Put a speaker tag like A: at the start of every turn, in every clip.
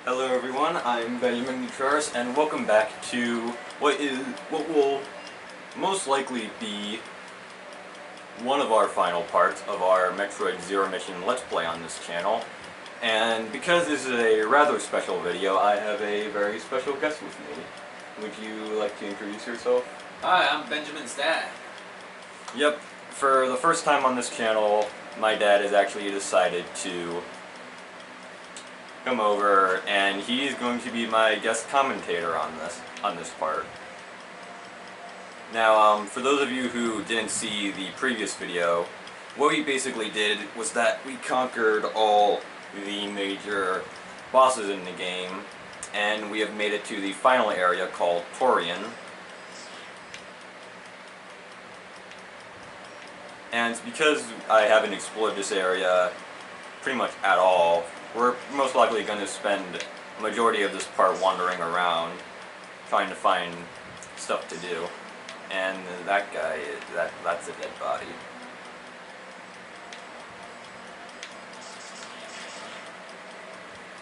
A: Hello everyone, I'm Benjamin Nutras, and welcome back to what will most likely be one of our final parts of our Metroid Zero Mission Let's Play on this channel. And because this is a rather special video, I have a very special guest with me. Would you like to introduce yourself?
B: Hi, I'm Benjamin's dad.
A: Yep, for the first time on this channel, my dad has actually decided to come over, and he's going to be my guest commentator on this part. Now, for those of you who didn't see the previous video, what we basically did was that we conquered all the major bosses in the game, and we have made it to the final area called Torian. And because I haven't explored this area pretty much at all, we're most likely going to spend a majority of this part wandering around, trying to find stuff to do. And that guy, that's a dead body.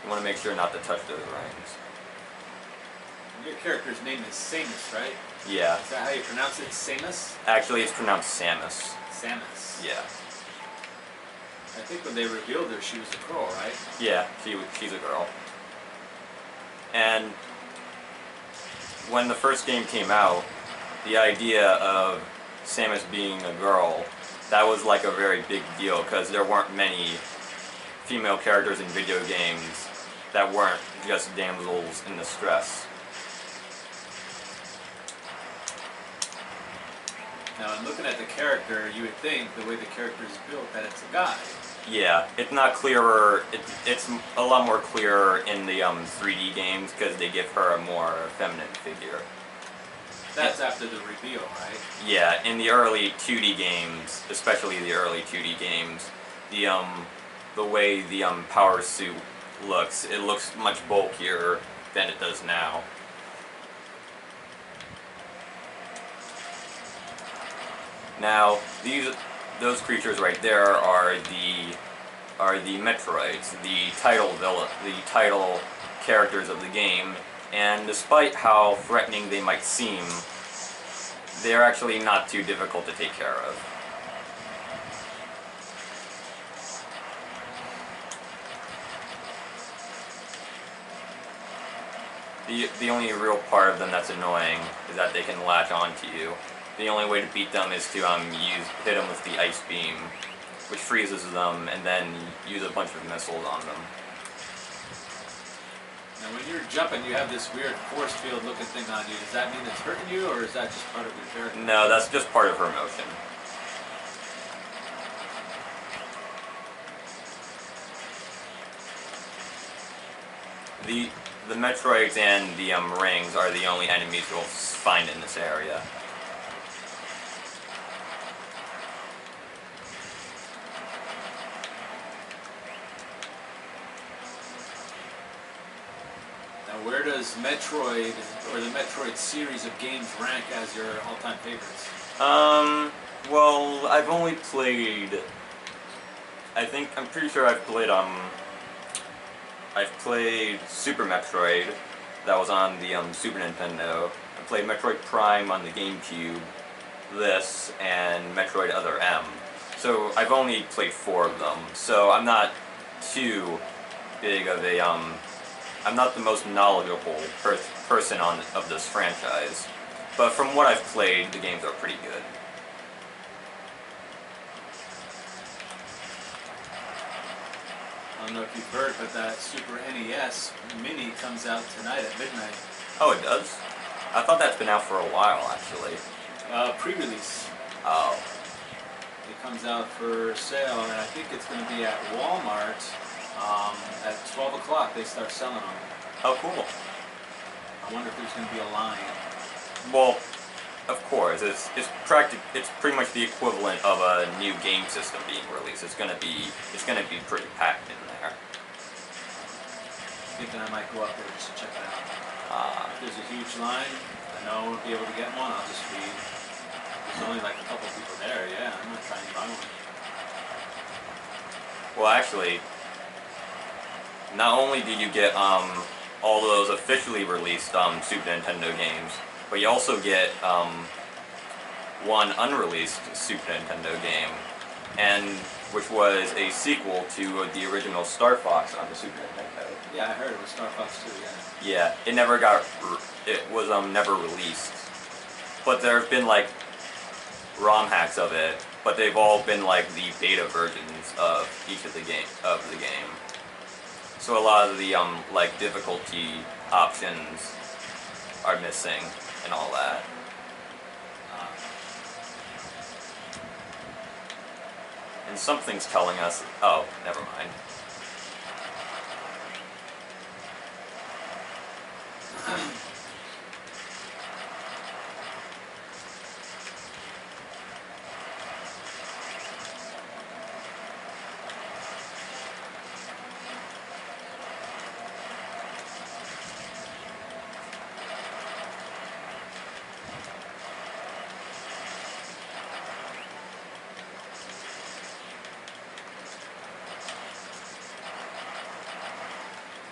A: You want to make sure not to touch those rings.
B: Your character's name is Samus, right?
A: Yeah.
B: Is that how you pronounce it? Samus?
A: Actually, it's pronounced Samus.
B: Samus.
A: Yeah.
B: I think when they revealed her, she was a girl, right?
A: Yeah, she's a girl. And when the first game came out, the idea of Samus being a girl, that was like a very big deal, because there weren't many female characters in video games that weren't just damsels in distress.
B: Now, in looking at the character, you would think, the way the character is built, that it's a guy.
A: Yeah, it's not clearer, it's a lot more clearer in the 3D games, because they give her a more feminine figure.
B: That's after the reveal, right?
A: Yeah, in the early 2D games, especially the early 2D games, the way the power suit looks, it looks much bulkier than it does now. Now, those creatures right there are the Metroids, the title characters of the game, and despite how threatening they might seem, they're actually not too difficult to take care of. The only real part of them that's annoying is that they can latch onto you. The only way to beat them is to hit them with the ice beam, which freezes them, and then use a bunch of missiles on them.
B: Now, when you're jumping, you have this weird force field looking thing on you. Does that mean it's hurting you, or is that just part of your character?
A: No, that's just part of her motion. The Metroids and the rings are the only enemies you'll find in this area.
B: Now, where does Metroid, or the Metroid series of games, rank as your all-time favorites?
A: Well, I've only played, I'm pretty sure I've played Super Metroid, that was on the Super Nintendo. I played Metroid Prime on the GameCube, this, and Metroid Other M. So I've only played 4 of them, so I'm not too big of a, I'm not the most knowledgeable person of this franchise. But from what I've played, the games are pretty good.
B: I don't know if you've heard, but that Super NES Mini comes out tonight at midnight.
A: Oh, it does? I thought that's been out for a while, actually.
B: Pre-release.
A: Oh.
B: It comes out for sale, and I think it's going to be at Walmart at 12 o'clock. They start selling them.
A: Oh, cool.
B: I wonder if there's going to be a line.
A: Well, of course. It's pretty much the equivalent of a new game system being released. It's gonna be pretty packed in there.
B: Thinking I might go up there just to check it out. If there's a huge line, I know I won't be able to get one. I'll just be. There's only like a couple people there. Yeah, I'm gonna try and buy one.
A: Well, actually, not only do you get all those officially released Super Nintendo games, but you also get one unreleased Super Nintendo game, and which was a sequel to the original Star Fox on the Super Nintendo.
B: Yeah, I heard it was Star Fox 2, yeah.
A: Yeah, it never got, it was never released, but there have been like ROM hacks of it, but they've all been like the beta versions of each of the game. So a lot of the like difficulty options are missing and all that. And something's telling us, oh, never mind.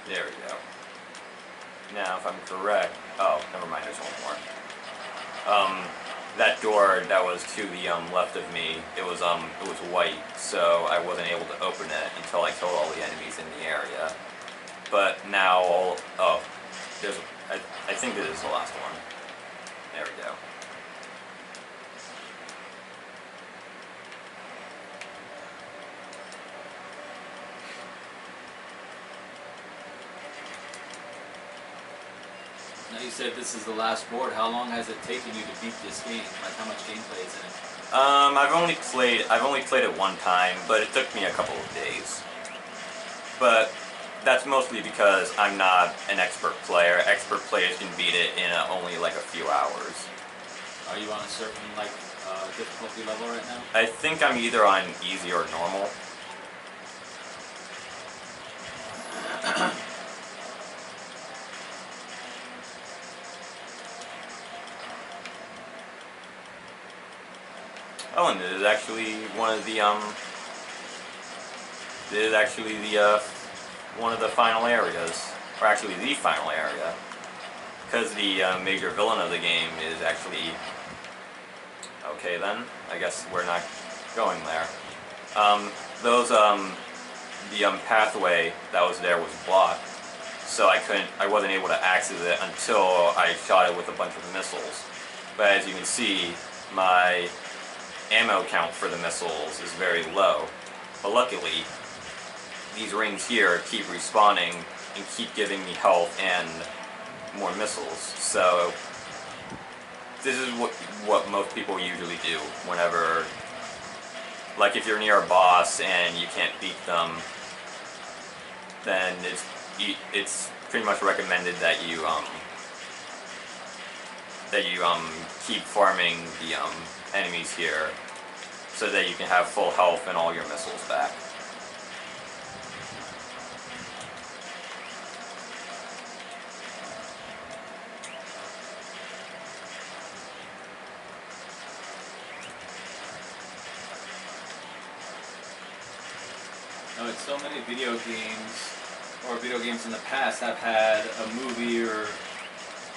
A: There we go. Now, if I'm correct, oh, never mind, there's one more. That door that was to the left of me, it was white, so I wasn't able to open it until I killed all the enemies in the area. But now, oh, there's, I think this is the last one. There we go.
B: Now you said this is the last board. How long has it taken you to beat this game? Like how much gameplay is in it?
A: I've only played it one time, but it took me a couple of days. But that's mostly because I'm not an expert player. Expert players can beat it in only like a few hours.
B: Are you on a certain like difficulty level right now?
A: I think I'm either on easy or normal. Oh, and this is actually one of the this is actually the one of the final areas, or actually the final area, because the major villain of the game is actually. Okay, then I guess we're not going there. The pathway that was there was blocked, so I wasn't able to access it until I shot it with a bunch of missiles. But as you can see, my ammo count for the missiles is very low, but luckily these rings here keep respawning and keep giving me health and more missiles. So this is what most people usually do whenever, like if you're near a boss and you can't beat them, then it's pretty much recommended that you keep farming the enemies here, so that you can have full health and all your missiles back.
B: No, it's so many video games, or video games in the past have had a movie or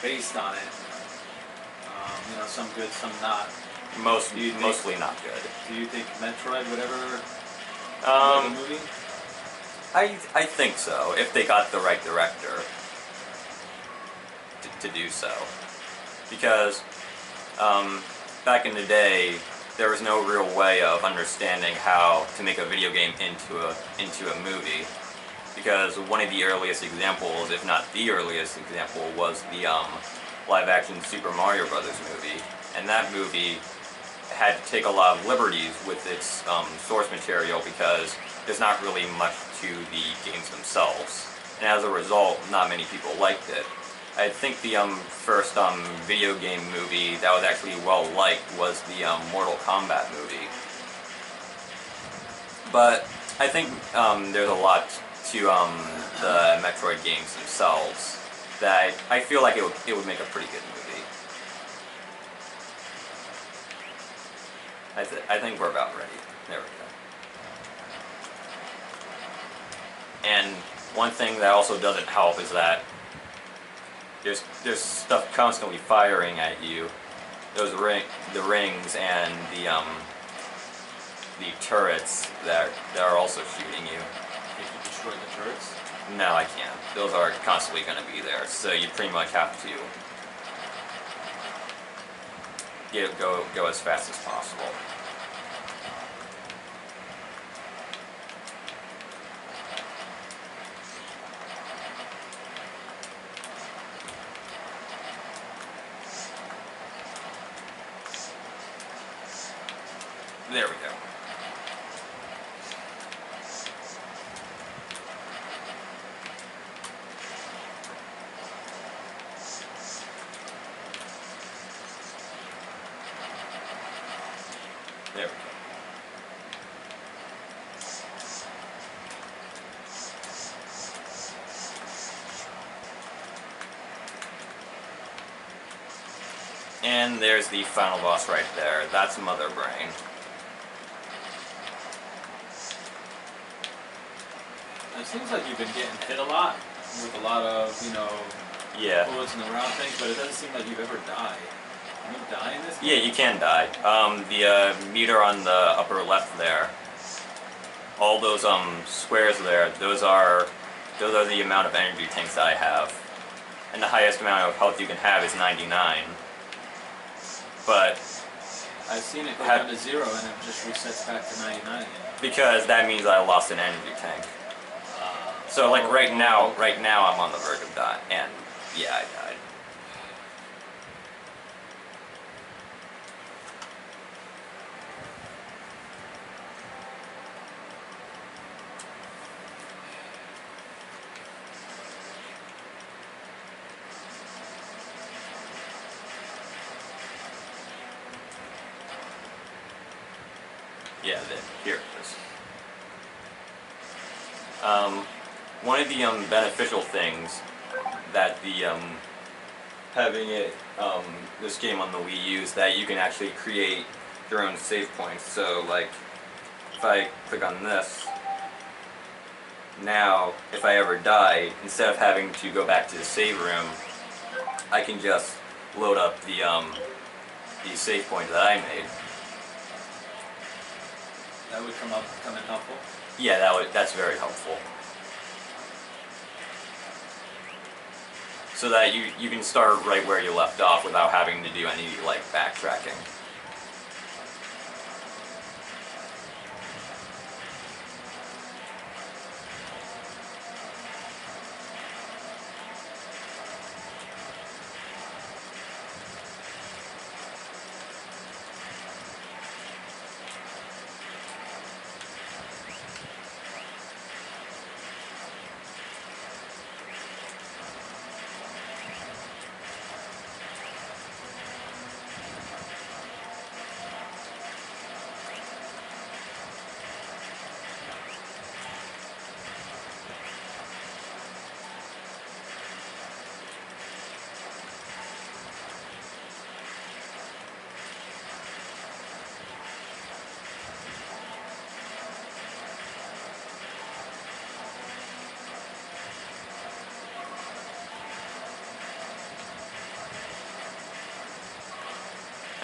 B: based on it. You know, some good, some not.
A: Mostly not good.
B: Do you think Metroid would ever make a movie?
A: I think so, if they got the right director to do so. Because back in the day, there was no real way of understanding how to make a video game into a movie. Because one of the earliest examples, if not the earliest example, was the live-action Super Mario Brothers movie. And that movie had to take a lot of liberties with its source material because there's not really much to the games themselves. And as a result, not many people liked it. I think the first video game movie that was actually well liked was the Mortal Kombat movie. But I think there's a lot to the Metroid games themselves that I feel like it would make a pretty good movie. I think we're about ready. There we go. And one thing that also doesn't help is that there's stuff constantly firing at you. Those the rings and the turrets that are also shooting you.
B: If you destroy the turrets?
A: No, I can't. Those are constantly going to be there, so you pretty much have to go as fast as possible. There we go. There we go. And there's the final boss right there. That's Mother Brain.
B: It seems like you've been getting hit a lot with a lot of, bullets and around things, but it doesn't seem like you've ever died. Can you die in this game?
A: Yeah, you can die. The meter on the upper left there, all those squares there, those are the amount of energy tanks that I have. And the highest amount of health you can have is 99. But
B: I've seen it go down to 0 and it just resets back to 99 again.
A: Because that means I lost an energy tank. So like right now I'm on the verge of dying, and yeah, I died. Yeah, here it is. One of the beneficial things that the having this game on the Wii U is that you can actually create your own save points. So like if I click on this, now if I ever die, instead of having to go back to the save room, I can just load up the save point that I made.
B: That would come in helpful?
A: Yeah, that's very helpful. So that you can start right where you left off without having to do any like backtracking.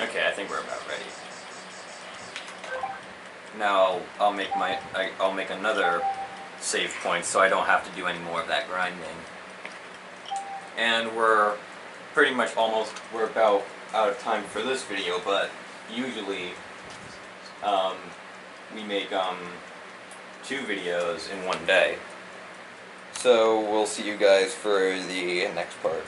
A: Okay, I think we're about ready. Now I'll make another save point so I don't have to do any more of that grinding. And we're pretty much we're about out of time for this video, but usually we make 2 videos in one day. So we'll see you guys for the next part.